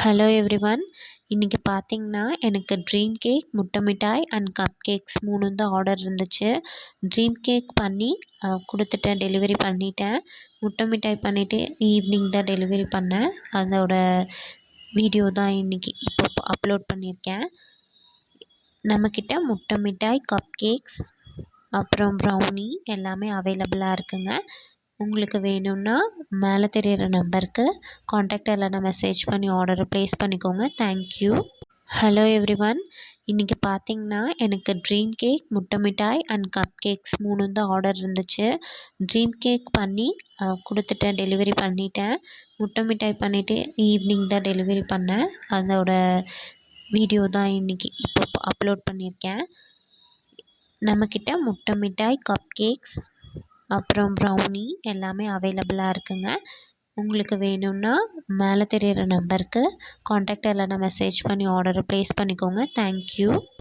Hello everyone. இன்றைக்கி பார்த்தீங்கன்னா எனக்கு ட்ரீம் கேக், முட்டை மிட்டாய் அண்ட் கப் கேக்ஸ் 3 தான் ஆர்டர் இருந்துச்சு. ட்ரீம் கேக் பண்ணி கொடுத்துட்டேன், டெலிவரி பண்ணிட்டேன். முட்டை மிட்டாய் பண்ணிவிட்டு ஈவினிங் தான் டெலிவரி பண்ணேன். அதோட வீடியோ தான் இன்றைக்கி இப்போ அப்லோட் பண்ணியிருக்கேன். நம்மக்கிட்ட முட்டை மிட்டாய், கப் கேக்ஸ், அப்புறம் ப்ரௌனி எல்லாமே அவைலபிளாக இருக்குங்க. உங்களுக்கு வேணும்னா மேலே தெரியிற நம்பருக்கு காண்டாக்ட் இல்லைனா மெசேஜ் பண்ணி ஆர்டரை ப்ளேஸ் பண்ணிக்கோங்க. தேங்க்யூ. Hello everyone. இன்றைக்கி பார்த்தீங்கன்னா எனக்கு ட்ரீம் கேக், முட்டை மிட்டாய் அண்ட் கப் கேக்ஸ் 3 தான் ஆர்டர் இருந்துச்சு. ட்ரீம் கேக் பண்ணி கொடுத்துட்டேன், டெலிவரி பண்ணிட்டேன். முட்டை மிட்டாய் பண்ணிவிட்டு ஈவினிங் தான் டெலிவரி பண்ணேன். அதோட வீடியோ தான் இன்றைக்கி இப்போ அப்லோட் பண்ணியிருக்கேன். நம்மக்கிட்ட முட்டை மிட்டாய், கப் கேக்ஸ், அப்புறம் ப்ரௌனி எல்லாமே அவைலபிளாக இருக்குங்க. உங்களுக்கு வேணும்னா மேலே தெரியிற நம்பருக்கு காண்டாக்ட் இல்லைனா மெசேஜ் பண்ணி ஆர்டரை ப்ளேஸ் பண்ணிக்கோங்க. தேங்க்யூ.